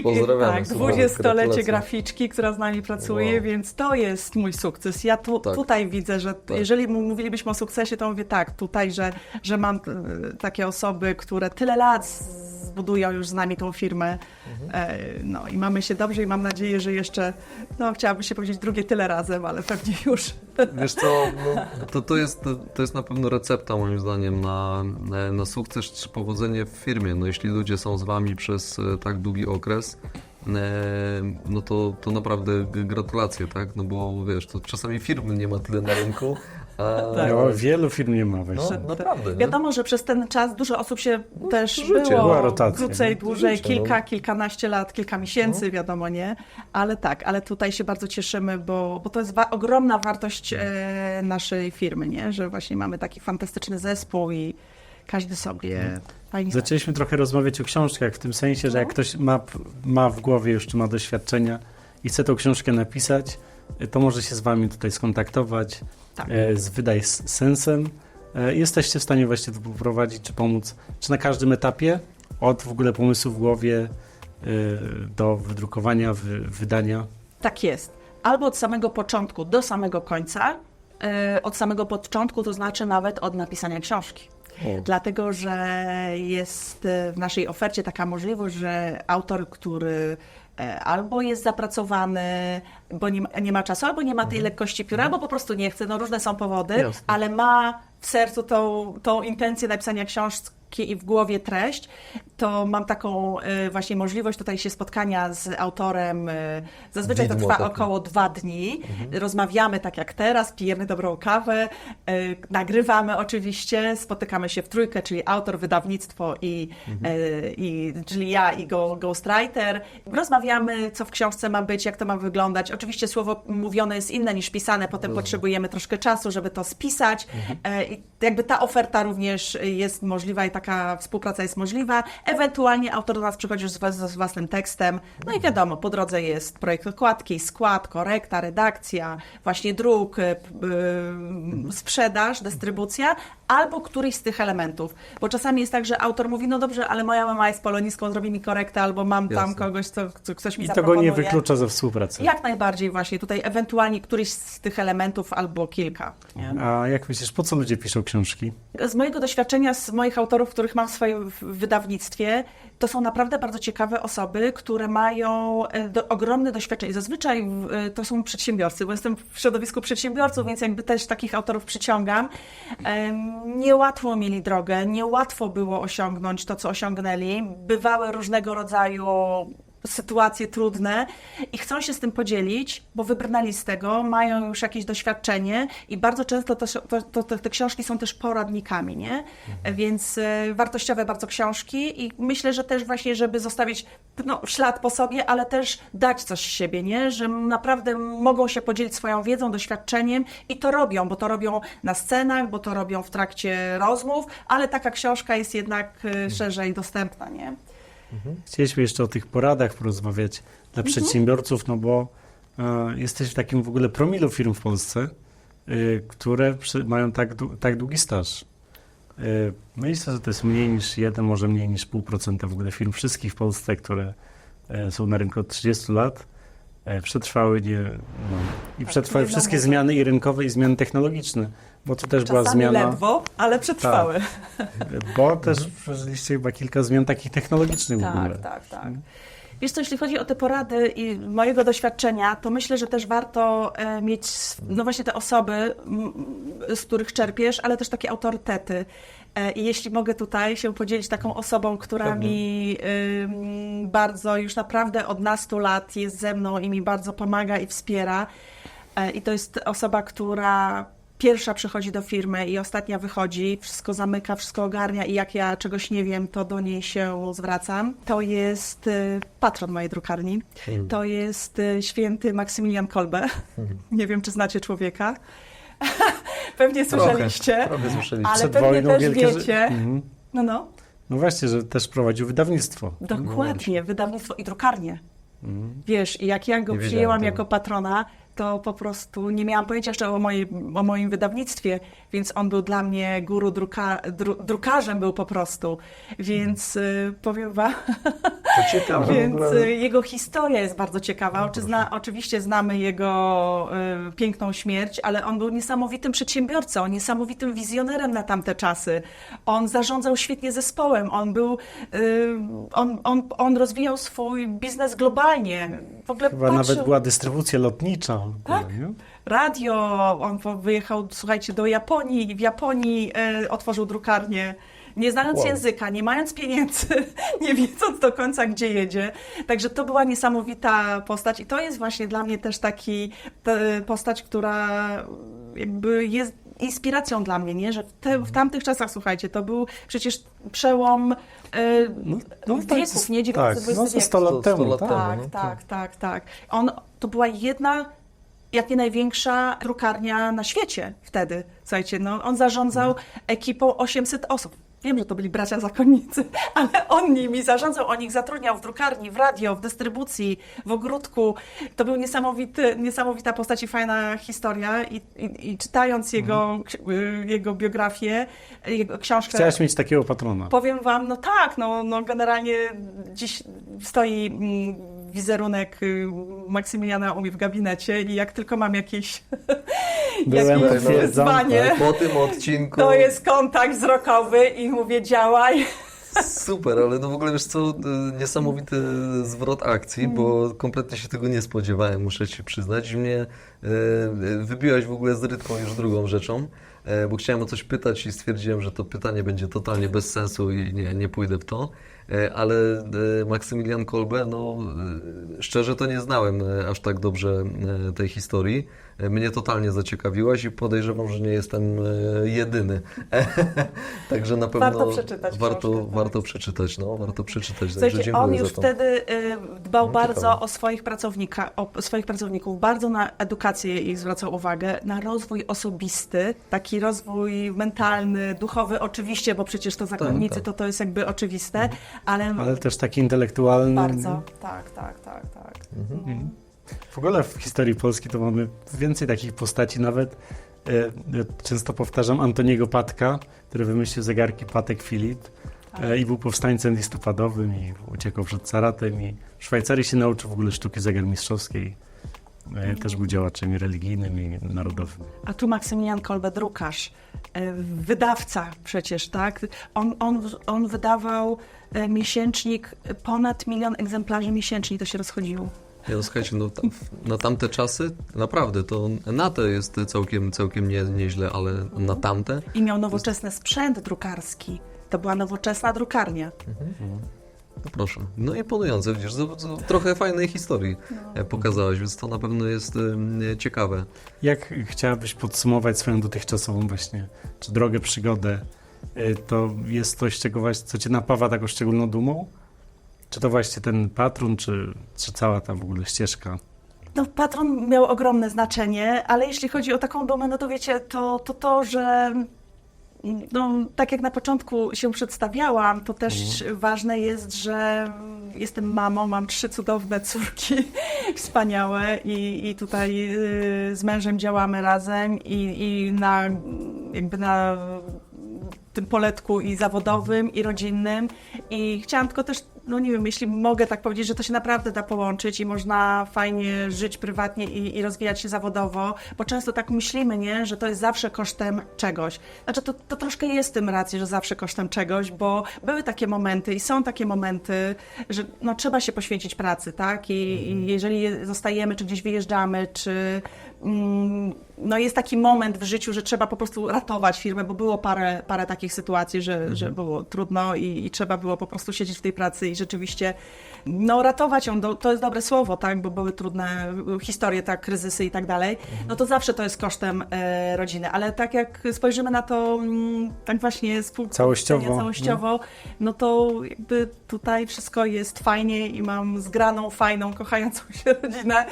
Pozdrawiamy, Tak, super, 20-lecie gratulacje. graficzki, która z nami pracuje, Wow. więc to jest mój sukces. Ja Tak. tutaj widzę, że Tak. jeżeli mówilibyśmy o sukcesie, to mówię tak, tutaj, że mam takie osoby, które tyle lat zbudują już z nami tą firmę. No i mamy się dobrze i mam nadzieję, że jeszcze, chciałabym się powiedzieć drugie tyle razem, ale pewnie już. Wiesz co, to jest na pewno recepta moim zdaniem na sukces czy powodzenie w firmie. No jeśli ludzie są z wami przez tak długi okres, no to naprawdę gratulacje, tak? No bo wiesz, to czasami firmy nie ma tyle na rynku, a No, wielu firm nie ma wejścia. no naprawdę, nie? Wiadomo, że przez ten czas dużo osób się też życie. było Była rotacja, krócej, nie? dłużej, Życie, kilkanaście lat, kilka miesięcy, wiadomo, nie? Ale tak, ale tutaj się bardzo cieszymy, bo to jest ogromna wartość naszej firmy, nie? Że właśnie mamy taki fantastyczny zespół i każdy sobie fajnie. Zaczęliśmy trochę rozmawiać o książkach, w tym sensie, że jak ktoś ma w głowie już, czy ma doświadczenia i chce tą książkę napisać, to może się z wami tutaj skontaktować, Tak. z Wydaj z Sensem. Jesteście w stanie właśnie to poprowadzić, czy pomóc, czy na każdym etapie, od w ogóle pomysłu w głowie do wydrukowania, wydania. Tak jest. Albo od samego początku do samego końca, od samego początku, to znaczy nawet od napisania książki. Dlatego, że jest w naszej ofercie taka możliwość, że autor, który albo jest zapracowany, bo nie ma czasu, albo nie ma tej lekkości pióra, albo po prostu nie chce, różne są powody, Jasne. ale ma w sercu tą intencję napisania książki i w głowie treść, to mam taką właśnie możliwość tutaj się spotkania z autorem. Zazwyczaj to Widmo trwa takie. około 2 dni. Rozmawiamy tak jak teraz, pijemy dobrą kawę, nagrywamy oczywiście, spotykamy się w trójkę, czyli autor, wydawnictwo czyli ja i ghostwriter. Rozmawiamy, co w książce ma być, jak to ma wyglądać. Oczywiście słowo mówione jest inne niż pisane, potem potrzebujemy troszkę czasu, żeby to spisać. I jakby ta oferta również jest możliwa i taka współpraca jest możliwa. Ewentualnie autor do nas przychodzi z własnym tekstem. No i wiadomo, po drodze jest projekt okładki, skład, korekta, redakcja, właśnie druk, sprzedaż, dystrybucja, albo któryś z tych elementów. Bo czasami jest tak, że autor mówi, no dobrze, ale moja mama jest polonistką, zrobi mi korektę, albo mam tam Jasne. kogoś, co ktoś mi I to zaproponuje. go nie wyklucza ze współpracy. Jak najbardziej właśnie, tutaj ewentualnie któryś z tych elementów albo kilka. Nie? A jak myślisz, po co ludzie piszą książki? Z mojego doświadczenia, z moich autorów, których mam w swoim wydawnictwie, to są naprawdę bardzo ciekawe osoby, które mają ogromne doświadczenie. Zazwyczaj to są przedsiębiorcy, bo jestem w środowisku przedsiębiorców, więc jakby też takich autorów przyciągam. Niełatwo mieli drogę, niełatwo było osiągnąć to, co osiągnęli. Bywały różnego rodzaju sytuacje trudne i chcą się z tym podzielić, bo wybrnęli z tego, mają już jakieś doświadczenie i bardzo często te książki są też poradnikami, nie? Więc wartościowe bardzo książki i myślę, że też właśnie, żeby zostawić ślad po sobie, ale też dać coś z siebie, nie? Że naprawdę mogą się podzielić swoją wiedzą, doświadczeniem i to robią, bo to robią na scenach, bo to robią w trakcie rozmów, ale taka książka jest jednak szerzej dostępna, nie? Chcieliśmy jeszcze o tych poradach porozmawiać dla przedsiębiorców, no bo jesteś w takim w ogóle promilu firm w Polsce, które mają tak długi staż. Myślę, że to jest mniej niż 1, może mniej niż 0,5% w ogóle firm wszystkich w Polsce, które są na rynku od 30 lat. Przetrwały przetrwały wszystkie zmiany i rynkowe, i zmiany technologiczne, bo to też była Czasami zmiana. ledwo, ale przetrwały. Bo też przeżyliście chyba kilka zmian takich technologicznych w ogóle. Tak. Wiesz co, jeśli chodzi o te porady i mojego doświadczenia, to myślę, że też warto mieć, właśnie te osoby, z których czerpiesz, ale też takie autorytety. I jeśli mogę tutaj się podzielić taką osobą, która Pewnie. mi bardzo już naprawdę od nastu lat jest ze mną i mi bardzo pomaga i wspiera. I to jest osoba, która pierwsza przychodzi do firmy i ostatnia wychodzi, wszystko zamyka, wszystko ogarnia i jak ja czegoś nie wiem, to do niej się zwracam. To jest patron mojej drukarni. To jest święty Maksymilian Kolbe. Nie wiem, czy znacie człowieka. Pewnie słyszeliście, Trochę słyszeliście. ale Przed pewnie wojną też wielkie, wiecie. No. No właśnie, że też prowadził wydawnictwo. Dokładnie, wydawnictwo i drukarnię. Wiesz, i jak ja go Nie wiedziałem przyjęłam tego. jako patrona, to po prostu nie miałam pojęcia jeszcze o moim wydawnictwie, więc on był dla mnie guru drukarzem był po prostu. Więc powiem wam, To ciekawe. więc jego historia jest bardzo ciekawa. Oczywiście znamy jego piękną śmierć, ale on był niesamowitym przedsiębiorcą, niesamowitym wizjonerem na tamte czasy. On zarządzał świetnie zespołem, on rozwijał swój biznes globalnie. W ogóle Chyba nawet była dystrybucja lotnicza. Tak. Nie? radio, on wyjechał, słuchajcie, do Japonii i w Japonii otworzył drukarnię. Nie znając języka, nie mając pieniędzy, nie wiedząc do końca, gdzie jedzie. Także to była niesamowita postać i to jest właśnie dla mnie też postać, która jakby jest inspiracją dla mnie, nie? Że w tamtych czasach, słuchajcie, to był przecież przełom wieków, nie? XIX Tak, wieku. no 100 lat 100 temu. lat Tak. Tak. To była jedna, jak nie największa drukarnia na świecie wtedy. Słuchajcie, on zarządzał ekipą 800 osób. Wiem, że to byli bracia zakonnicy, ale on nimi zarządzał, on ich zatrudniał w drukarni, w radio, w dystrybucji, w ogródku. To był niesamowita postać i fajna historia i czytając jego biografię, jego książkę... Chciałaś mieć takiego patrona. Powiem wam, generalnie dziś stoi wizerunek Maksymiliana u mnie w gabinecie i jak tylko mam jakieś wyzwanie, Po tym odcinku... to jest kontakt wzrokowy i mówię działaj. Super, ale w ogóle wiesz co, niesamowity zwrot akcji, bo kompletnie się tego nie spodziewałem, muszę ci przyznać. Mnie wybiłaś w ogóle z rytmu już drugą rzeczą, bo chciałem o coś pytać i stwierdziłem, że to pytanie będzie totalnie bez sensu i nie pójdę w to. Ale Maksymilian Kolbe, szczerze to nie znałem aż tak dobrze tej historii. Mnie totalnie zaciekawiłaś i podejrzewam, że nie jestem jedyny. Także na pewno Warto przeczytać książkę, warto przeczytać, warto przeczytać. Także Słuchajcie, dziękuję on już za to. wtedy dbał bardzo ciekawe. o swoich pracowników, bardzo na edukację ich zwracał uwagę, na rozwój osobisty, taki rozwój mentalny, duchowy oczywiście, bo przecież to zakonnicy, tak. to jest jakby oczywiste, ale też taki intelektualny. bardzo, tak. W ogóle w historii Polski to mamy więcej takich postaci, nawet często powtarzam Antoniego Patka, który wymyślił zegarki Patek Philippe i był powstańcem listopadowym i uciekał przed caratem i w Szwajcarii się nauczył w ogóle sztuki zegarmistrzowskiej. Też był działaczem religijnym i narodowym. A tu Maksymilian Kolbe, drukarz, wydawca przecież, tak? On wydawał miesięcznik, ponad 1 000 000 egzemplarzy miesięcznie, to się rozchodziło. Słuchajcie, na tamte czasy naprawdę to na te jest całkiem nieźle, ale na tamte... I miał nowoczesny sprzęt drukarski. To była nowoczesna drukarnia. Proszę. Imponujące, widzisz, trochę fajnej historii pokazałaś, więc to na pewno jest ciekawe. Jak chciałabyś podsumować swoją dotychczasową właśnie, czy drogę, przygodę, to jest coś, co cię napawa taką szczególną dumą? Czy to właśnie ten patron, czy cała ta w ogóle ścieżka? Patron miał ogromne znaczenie, ale jeśli chodzi o taką dumę, to wiecie, to, że tak jak na początku się przedstawiałam, to też ważne jest, że jestem mamą, mam 3 cudowne córki, wspaniałe i tutaj z mężem działamy razem i na tym poletku i zawodowym, i rodzinnym. I chciałam tylko też, nie wiem, jeśli mogę tak powiedzieć, że to się naprawdę da połączyć i można fajnie żyć prywatnie i rozwijać się zawodowo, bo często tak myślimy, nie, że to jest zawsze kosztem czegoś. Znaczy to troszkę jest w tym racji, że zawsze kosztem czegoś, bo były takie momenty i są takie momenty, że trzeba się poświęcić pracy, tak? I jeżeli zostajemy, czy gdzieś wyjeżdżamy, czy no jest taki moment w życiu, że trzeba po prostu ratować firmę, bo było parę takich sytuacji, że było trudno i trzeba było po prostu siedzieć w tej pracy i rzeczywiście no, ratować ją, to jest dobre słowo, tak, bo były trudne historie, tak, kryzysy i tak dalej, no to zawsze to jest kosztem rodziny, ale tak jak spojrzymy na to tak właśnie całościowo, no to jakby tutaj wszystko jest fajnie i mam zgraną, fajną, kochającą się rodzinę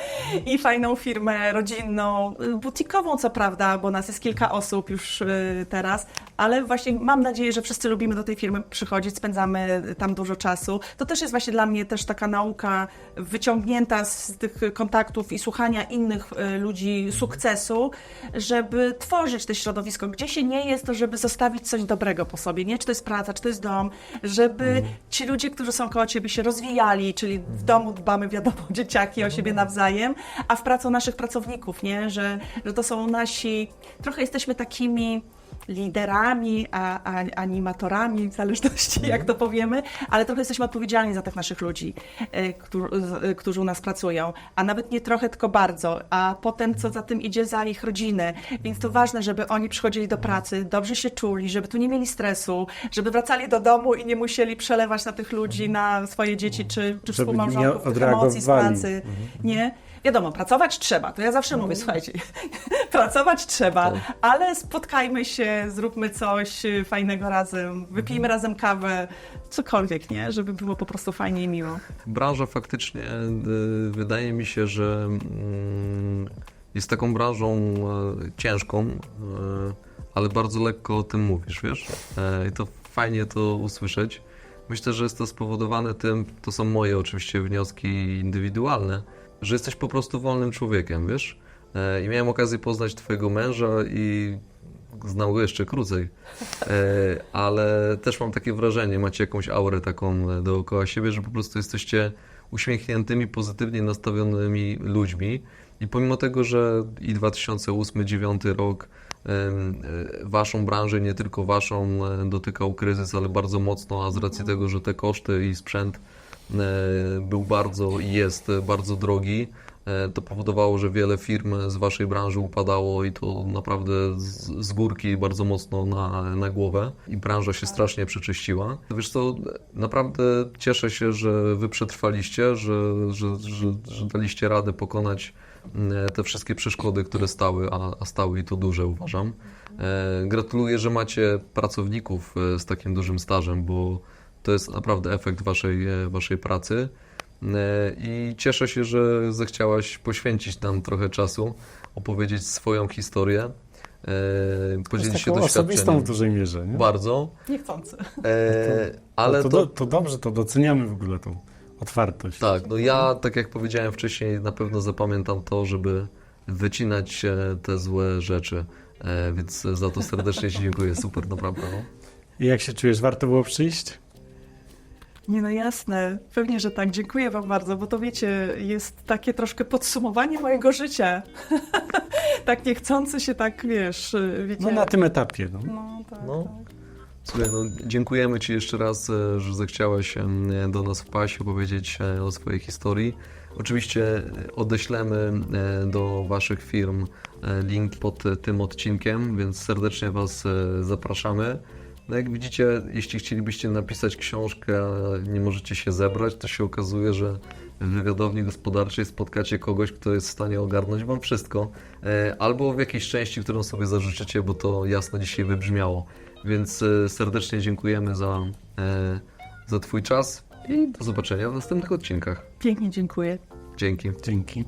i fajną firmę rodzinną, butikową co prawda, bo nas jest kilka osób już teraz, ale właśnie mam nadzieję, że wszyscy lubimy do tej firmy przychodzić, spędzamy tam dużo czasu. To też jest właśnie dla mnie też taka nauka wyciągnięta z tych kontaktów i słuchania innych ludzi sukcesu, żeby tworzyć to środowisko. Gdzie się nie jest, to żeby zostawić coś dobrego po sobie, nie? Czy to jest praca, czy to jest dom, żeby ci ludzie, którzy są koło ciebie się rozwijali, czyli w domu dbamy, wiadomo, dzieciaki o siebie nawzajem, a w pracy o naszych pracowników, nie? Że to są nasi, trochę jesteśmy takimi liderami, animatorami, w zależności jak to powiemy, ale trochę jesteśmy odpowiedzialni za tych naszych ludzi, którzy u nas pracują, a nawet nie trochę, tylko bardzo, a potem co za tym idzie, za ich rodziny, więc to ważne, żeby oni przychodzili do pracy, dobrze się czuli, żeby tu nie mieli stresu, żeby wracali do domu i nie musieli przelewać na tych ludzi, na swoje dzieci, czy współmałżonków, tych emocji z pracy, nie? Wiadomo, pracować trzeba, to ja zawsze mówię, słuchajcie, pracować trzeba, ale spotkajmy się, zróbmy coś fajnego razem, wypijmy razem kawę, cokolwiek, nie? Żeby było po prostu fajnie i miło. Branża faktycznie wydaje mi się, że jest taką branżą ciężką, ale bardzo lekko o tym mówisz, wiesz? I to fajnie to usłyszeć. Myślę, że jest to spowodowane tym, to są moje oczywiście wnioski indywidualne, że jesteś po prostu wolnym człowiekiem, wiesz? I miałem okazję poznać twojego męża i znam go jeszcze krócej, ale też mam takie wrażenie, macie jakąś aurę taką dookoła siebie, że po prostu jesteście uśmiechniętymi, pozytywnie nastawionymi ludźmi i pomimo tego, że i 2008-2009 rok waszą branżę, nie tylko waszą, dotykał kryzys, ale bardzo mocno, a z racji tego, że te koszty i sprzęt był bardzo i jest bardzo drogi, to powodowało, że wiele firm z waszej branży upadało i to naprawdę z górki bardzo mocno na głowę i branża się strasznie przeczyściła. Wiesz co, naprawdę cieszę się, że wy przetrwaliście, że daliście radę pokonać te wszystkie przeszkody, które stały, a stały i to duże, uważam. Gratuluję, że macie pracowników z takim dużym stażem, bo to jest naprawdę efekt waszej pracy i cieszę się, że zechciałaś poświęcić nam trochę czasu, opowiedzieć swoją historię, podzielić się doświadczeniem. Osobistą w dużej mierze, nie? Bardzo. Niechcący. Ale to dobrze, to doceniamy w ogóle tą otwartość. Tak, no ja, tak jak powiedziałem wcześniej, na pewno zapamiętam to, żeby wycinać te złe rzeczy, więc za to serdecznie Ci dziękuję, super, naprawdę. No. I jak się czujesz, warto było przyjść? Nie, no jasne, pewnie, że tak. Dziękuję wam bardzo, bo to wiecie, jest takie troszkę podsumowanie mojego życia. Tak niechcący się tak, wiesz, wiecie. No na tym etapie. No. No, tak, No. tak. Słuchaj, no, dziękujemy Ci jeszcze raz, że zechciałeś do nas wpaść, opowiedzieć o swojej historii. Oczywiście odeślemy do Waszych firm link pod tym odcinkiem, więc serdecznie Was zapraszamy. No jak widzicie, jeśli chcielibyście napisać książkę, a nie możecie się zebrać, to się okazuje, że w wywiadowni gospodarczej spotkacie kogoś, kto jest w stanie ogarnąć Wam wszystko, albo w jakiejś części, którą sobie zażyczycie, bo to jasno dzisiaj wybrzmiało. Więc serdecznie dziękujemy za Twój czas i do zobaczenia w następnych odcinkach. Pięknie dziękuję. Dzięki. Dzięki.